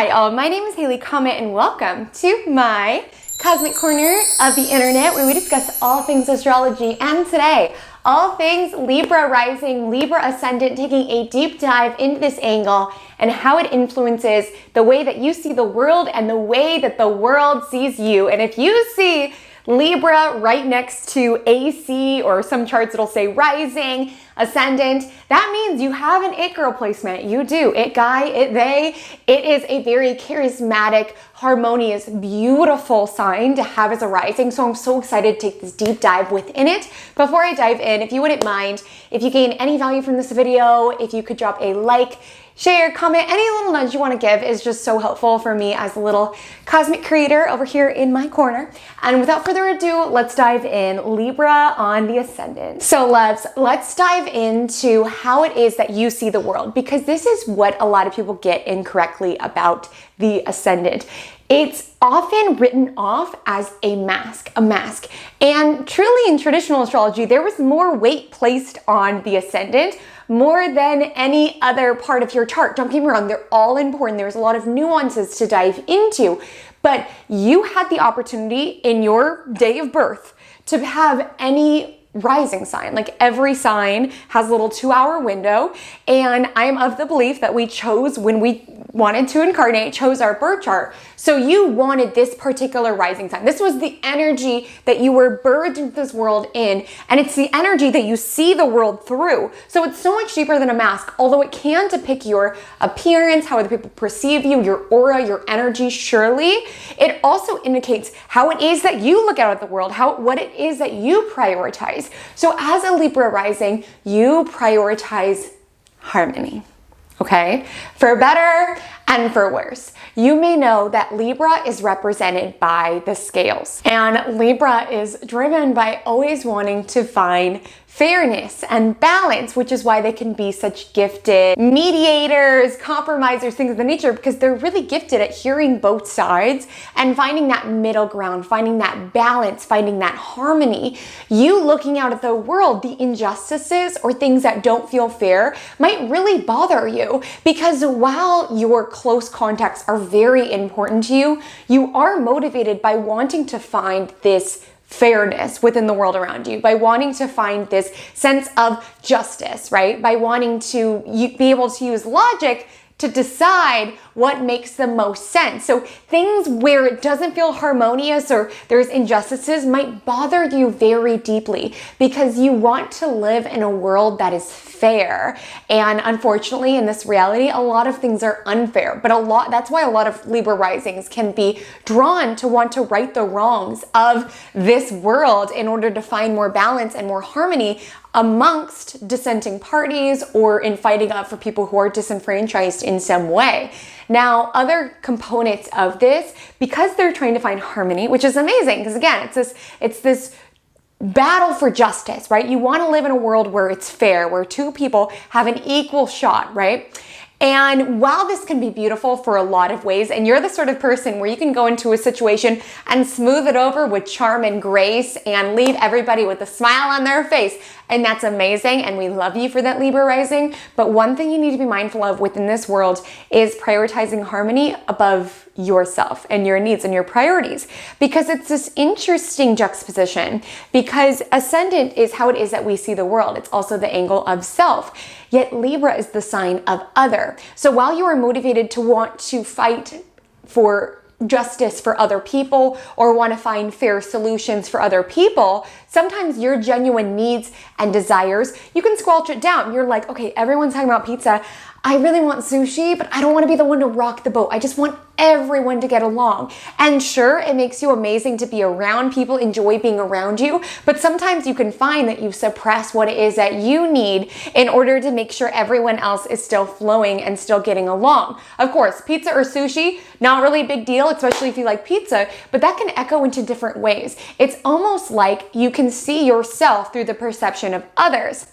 Hi all, my name is Haley Comet and welcome to my cosmic corner of the internet where we discuss all things astrology, and today all things Libra Rising, Libra Ascendant, taking a deep dive into this angle and how it influences the way that you see the world and the way that the world sees you. And if you see Libra right next to AC, or some charts it'll say Rising, Ascendant, that means you have an it girl placement. You do. It guy, it they. It is a very charismatic, harmonious, beautiful sign to have as a rising. So I'm so excited to take this deep dive within it. Before I dive in, if you wouldn't mind, if you gain any value from this video, if you could drop a like, share, comment, any little nudge you want to give is just so helpful for me as a little cosmic creator over here in my corner. And without further ado, let's dive in. Libra on the ascendant. So let's dive into how it is that you see the world, because this is what a lot of people get incorrectly about the ascendant. It's often written off as a mask. And truly in traditional astrology, there was more weight placed on the ascendant, more than any other part of your chart. Don't get me wrong, they're all important. There's a lot of nuances to dive into, but you had the opportunity in your day of birth to have any rising sign. Like every sign has a little 2-hour window, and I am of the belief that we chose, when we wanted to incarnate, chose our birth chart. So you wanted this particular rising sign. This was the energy that you were birthed into this world in, and it's the energy that you see the world through. So it's so much deeper than a mask, although it can depict your appearance, how other people perceive you, your aura, your energy. Surely it also indicates how it is that you look out at the world, what it is that you prioritize. So as a Libra rising, you prioritize harmony. Okay, for better and for worse. You may know that Libra is represented by the scales, and Libra is driven by always wanting to find fairness and balance, which is why they can be such gifted mediators, compromisers, things of the nature, because they're really gifted at hearing both sides and finding that middle ground, finding that balance, finding that harmony. You looking out at the world, the injustices or things that don't feel fair might really bother you, because while your close contacts are very important to you, you are motivated by wanting to find this fairness within the world around you, by wanting to find this sense of justice, right? By wanting to be able to use logic to decide what makes the most sense. So things where it doesn't feel harmonious or there's injustices might bother you very deeply, because you want to live in a world that is fair. And unfortunately, in this reality, a lot of things are unfair, but that's why a lot of Libra risings can be drawn to want to right the wrongs of this world in order to find more balance and more harmony amongst dissenting parties, or in fighting up for people who are disenfranchised in some way. Now, other components of this, because they're trying to find harmony, which is amazing, because again, it's this battle for justice, right? You want to live in a world where it's fair, where two people have an equal shot, right? And while this can be beautiful for a lot of ways, and you're the sort of person where you can go into a situation and smooth it over with charm and grace and leave everybody with a smile on their face, and that's amazing, and we love you for that, Libra rising. But one thing you need to be mindful of within this world is prioritizing harmony above yourself and your needs and your priorities, because it's this interesting juxtaposition, because ascendant is how it is that we see the world. It's also the angle of self, yet Libra is the sign of other. So while you are motivated to want to fight for justice for other people or want to find fair solutions for other people, sometimes your genuine needs and desires, you can squelch it down. You're like, okay, everyone's talking about pizza. I really want sushi, but I don't want to be the one to rock the boat. I just want everyone to get along. And sure, it makes you amazing to be around people, enjoy being around you, but sometimes you can find that you suppress what it is that you need in order to make sure everyone else is still flowing and still getting along. Of course, pizza or sushi, not really a big deal, especially if you like pizza, but that can echo into different ways. It's almost like you can see yourself through the perception of others.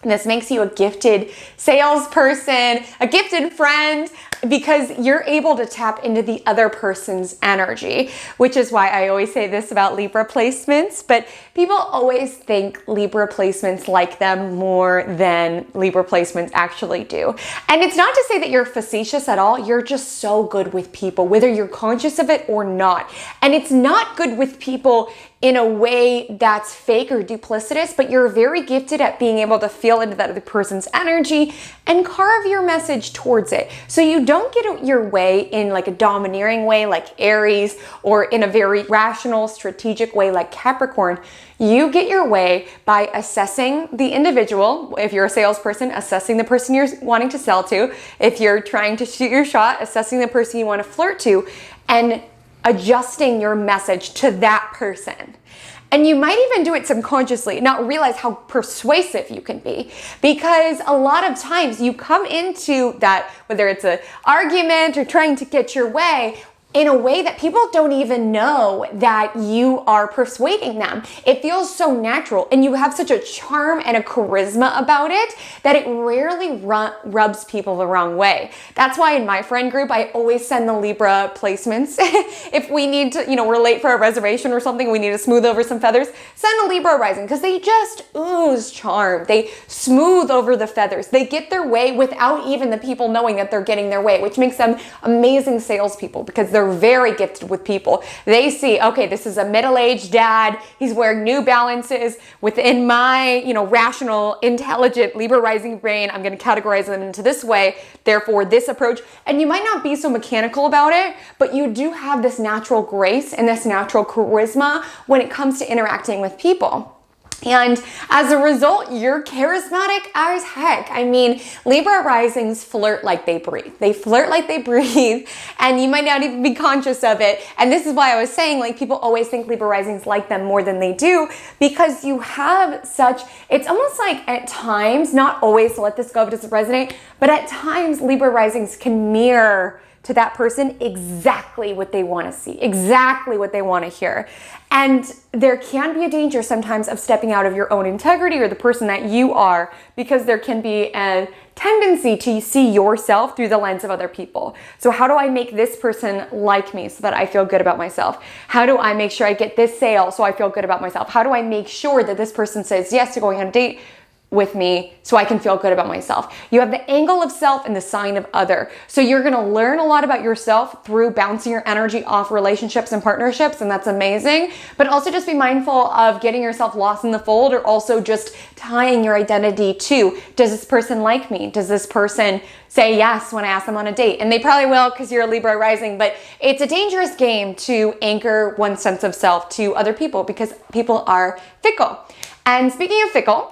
This makes you a gifted salesperson, a gifted friend, because you're able to tap into the other person's energy, which is why I always say this about Libra placements, but people always think Libra placements like them more than Libra placements actually do. And it's not to say that you're facetious at all, you're just so good with people, whether you're conscious of it or not. And it's not good with people in a way that's fake or duplicitous, but you're very gifted at being able to feel into that other person's energy and carve your message towards it. So you don't get your way in like a domineering way like Aries, or in a very rational, strategic way like Capricorn. You get your way by assessing the individual. If you're a salesperson, assessing the person you're wanting to sell to. If you're trying to shoot your shot, assessing the person you want to flirt to, and adjusting your message to that person. And you might even do it subconsciously, not realize how persuasive you can be. Because a lot of times you come into that, whether it's an argument or trying to get your way, in a way that people don't even know that you are persuading them. It feels so natural, and you have such a charm and a charisma about it that it rarely rubs people the wrong way. That's why in my friend group, I always send the Libra placements. If we need to, we're late for a reservation or something, we need to smooth over some feathers, send a Libra rising, because they just ooze charm. They smooth over the feathers. They get their way without even the people knowing that they're getting their way, which makes them amazing salespeople, because they're very gifted with people. They see, okay, this is a middle-aged dad. He's wearing New Balances. Within my, rational, intelligent Libra rising brain, I'm going to categorize them into this way. Therefore, this approach. And you might not be so mechanical about it, but you do have this natural grace and this natural charisma when it comes to interacting with people. And as a result, you're charismatic as heck. I mean, Libra risings flirt like they breathe. They flirt like they breathe, and you might not even be conscious of it. And this is why I was saying, like, people always think Libra risings like them more than they do, because you have such, it's almost like at times, not always, so let this go if it doesn't resonate, but at times Libra risings can mirror to that person exactly what they want to see, exactly what they want to hear. And there can be a danger sometimes of stepping out of your own integrity or the person that you are, because there can be a tendency to see yourself through the lens of other people. So how do I make this person like me so that I feel good about myself? How do I make sure I get this sale so I feel good about myself? How do I make sure that this person says yes to going on a date with me so I can feel good about myself? You have the angle of self and the sign of other. So you're going to learn a lot about yourself through bouncing your energy off relationships and partnerships, and that's amazing. But also just be mindful of getting yourself lost in the fold, or also just tying your identity to, does this person like me? Does this person say yes when I ask them on a date? And they probably will, because you're a Libra rising, but it's a dangerous game to anchor one sense of self to other people, because people are fickle. And speaking of fickle, not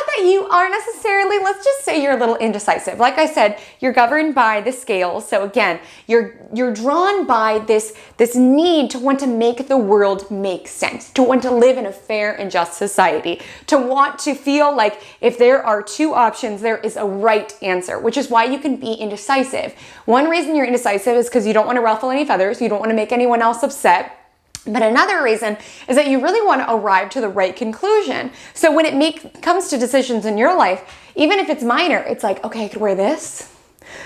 that you are necessarily, let's just say you're a little indecisive. Like I said, you're governed by the scales. So again, you're drawn by this need to want to make the world make sense, to want to live in a fair and just society, to want to feel like if there are two options, there is a right answer, which is why you can be indecisive. One reason you're indecisive is because you don't want to ruffle any feathers. You don't want to make anyone else upset. But another reason is that you really want to arrive to the right conclusion. So when it comes to decisions in your life, even if it's minor, it's like, okay, I could wear this,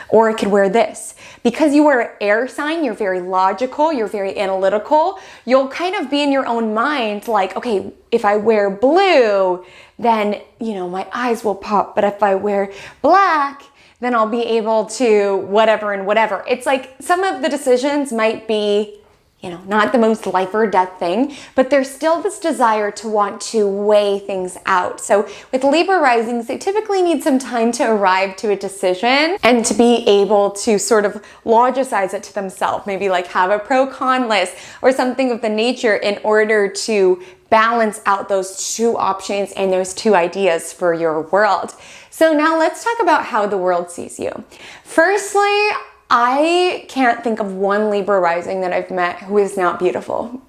or I could wear this. Because you are an air sign, you're very logical, you're very analytical. You'll kind of be in your own mind like, okay, if I wear blue, then, my eyes will pop. But if I wear black, then I'll be able to whatever and whatever. It's like some of the decisions might be not the most life or death thing, but there's still this desire to want to weigh things out. So with Libra risings, they typically need some time to arrive to a decision and to be able to sort of logicize it to themselves. Maybe like have a pro-con list or something of the nature in order to balance out those two options and those two ideas for your world. So now let's talk about how the world sees you. Firstly, I can't think of one Libra rising that I've met who is not beautiful.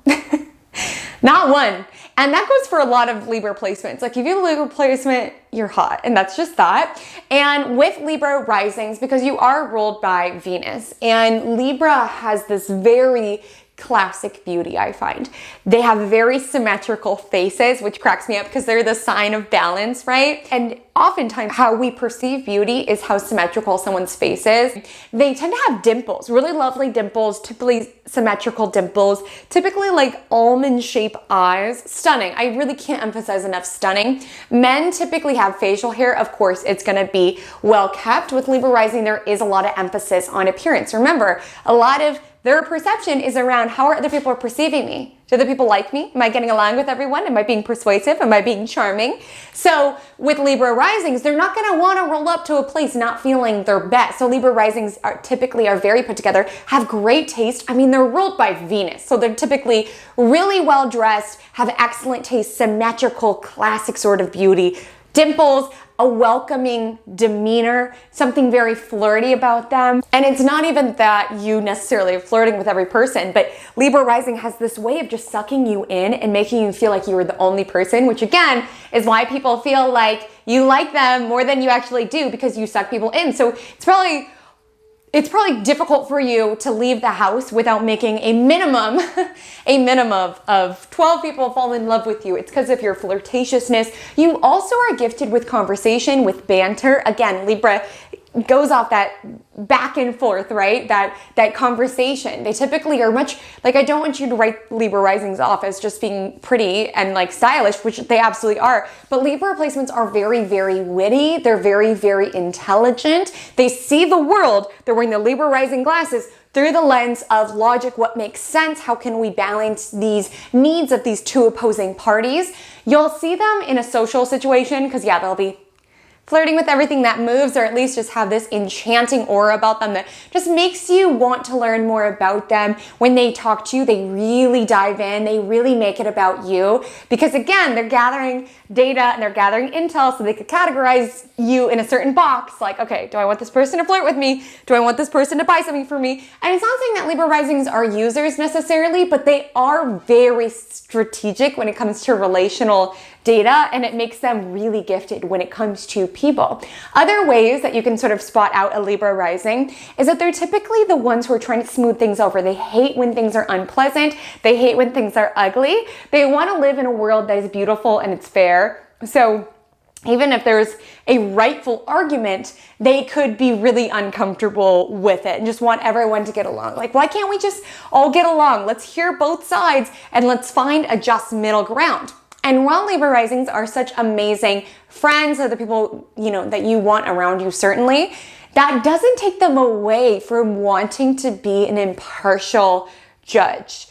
Not one. And that goes for a lot of Libra placements. Like if you have a Libra placement, you're hot. And that's just that. And with Libra risings, because you are ruled by Venus, and Libra has this very classic beauty, I find. They have very symmetrical faces, which cracks me up because they're the sign of balance, right? And oftentimes how we perceive beauty is how symmetrical someone's face is. They tend to have dimples, really lovely dimples, typically symmetrical dimples, typically like almond-shaped eyes. Stunning. I really can't emphasize enough stunning. Men typically have facial hair. Of course, it's going to be well kept. With Libra rising, there is a lot of emphasis on appearance. Remember, a lot of their perception is around how are other people perceiving me. Do other people like me? Am I getting along with everyone? Am I being persuasive? Am I being charming? So with Libra risings, they're not going to want to roll up to a place not feeling their best. So Libra risings typically are very put together, have great taste. I mean, they're ruled by Venus. So they're typically really well dressed, have excellent taste, symmetrical, classic sort of beauty, dimples, a welcoming demeanor, something very flirty about them. And it's not even that you necessarily are flirting with every person, but Libra rising has this way of just sucking you in and making you feel like you are the only person, which again is why people feel like you like them more than you actually do, because you suck people in. So it's probably difficult for you to leave the house without making a minimum of 12 people fall in love with you. It's because of your flirtatiousness. You also are gifted with conversation, with banter. Again, Libra goes off that back and forth, right? That conversation. They typically are much, like, I don't want you to write Libra risings off as just being pretty and like stylish, which they absolutely are. But Libra placements are very, very witty. They're very, very intelligent. They see the world. They're wearing the Libra rising glasses through the lens of logic. What makes sense? How can we balance these needs of these two opposing parties? You'll see them in a social situation because, yeah, they'll be flirting with everything that moves, or at least just have this enchanting aura about them that just makes you want to learn more about them. When they talk to you, they really dive in. They really make it about you because, again, they're gathering data and they're gathering intel so they could categorize you in a certain box. Like, okay, do I want this person to flirt with me? Do I want this person to buy something for me? And it's not saying that Libra risings are users necessarily, but they are very strategic when it comes to relational data, and it makes them really gifted when it comes to people. Other ways that you can sort of spot out a Libra rising is that they're typically the ones who are trying to smooth things over. They hate when things are unpleasant. They hate when things are ugly. They want to live in a world that is beautiful and it's fair. So even if there's a rightful argument, they could be really uncomfortable with it and just want everyone to get along. Like, why can't we just all get along? Let's hear both sides and let's find a just middle ground. And while Libra risings are such amazing friends, or the people, that you want around you, certainly, that doesn't take them away from wanting to be an impartial judge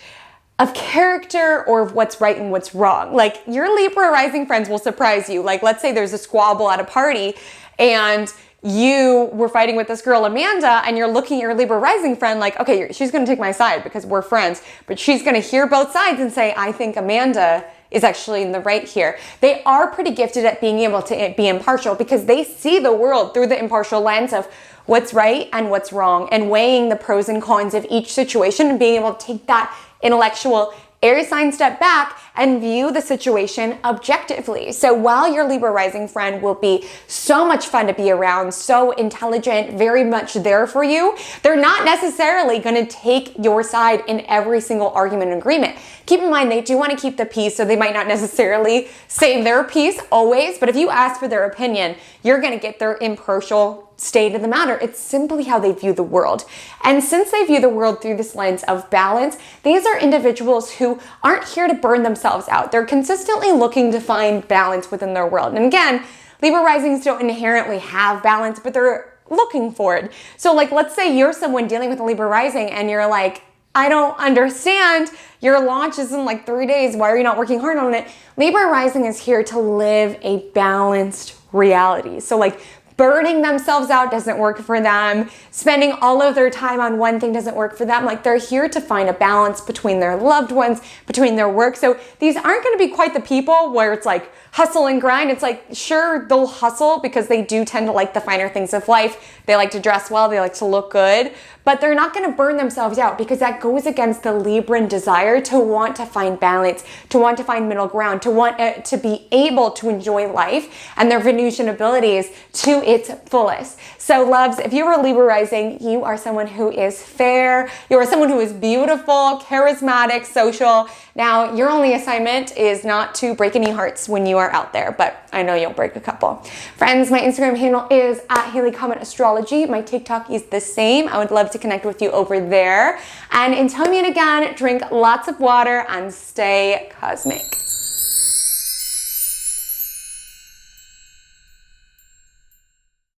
of character or of what's right and what's wrong. Like, your Libra rising friends will surprise you. Like, let's say there's a squabble at a party and you were fighting with this girl, Amanda, and you're looking at your Libra rising friend like, okay, she's going to take my side because we're friends, but she's going to hear both sides and say, I think Amanda is actually in the right here. They are pretty gifted at being able to be impartial because they see the world through the impartial lens of what's right and what's wrong, and weighing the pros and cons of each situation and being able to take that intellectual Aries sign step back and view the situation objectively. So while your Libra rising friend will be so much fun to be around, so intelligent, very much there for you, they're not necessarily going to take your side in every single argument and agreement. Keep in mind, they do want to keep the peace, so they might not necessarily say their piece always, but if you ask for their opinion, you're going to get their impartial state of the matter. It's simply how they view the world. And since they view the world through this lens of balance, these are individuals who aren't here to burn themselves out. They're consistently looking to find balance within their world. And again, Libra risings don't inherently have balance, but they're looking for it. So like, let's say you're someone dealing with a Libra rising and you're like, I don't understand. Your launch is in like 3 days. Why are you not working hard on it? Libra rising is here to live a balanced reality. So like, burning themselves out doesn't work for them. Spending all of their time on one thing doesn't work for them. Like, they're here to find a balance between their loved ones, between their work. So these aren't going to be quite the people where it's like hustle and grind. It's like, sure, they'll hustle because they do tend to like the finer things of life. They like to dress well. They like to look good, but they're not going to burn themselves out because that goes against the Libran desire to want to find balance, to want to find middle ground, to want to be able to enjoy life and their Venusian abilities to its fullest. So loves, if you are a Libra rising, you are someone who is fair. You are someone who is beautiful, charismatic, social. Now, your only assignment is not to break any hearts when you are out there, but I know you'll break a couple. Friends, my Instagram handle is @HaleyCometAstrology. My TikTok is the same. I would love to connect with you over there. And until we meet again, drink lots of water and stay cosmic.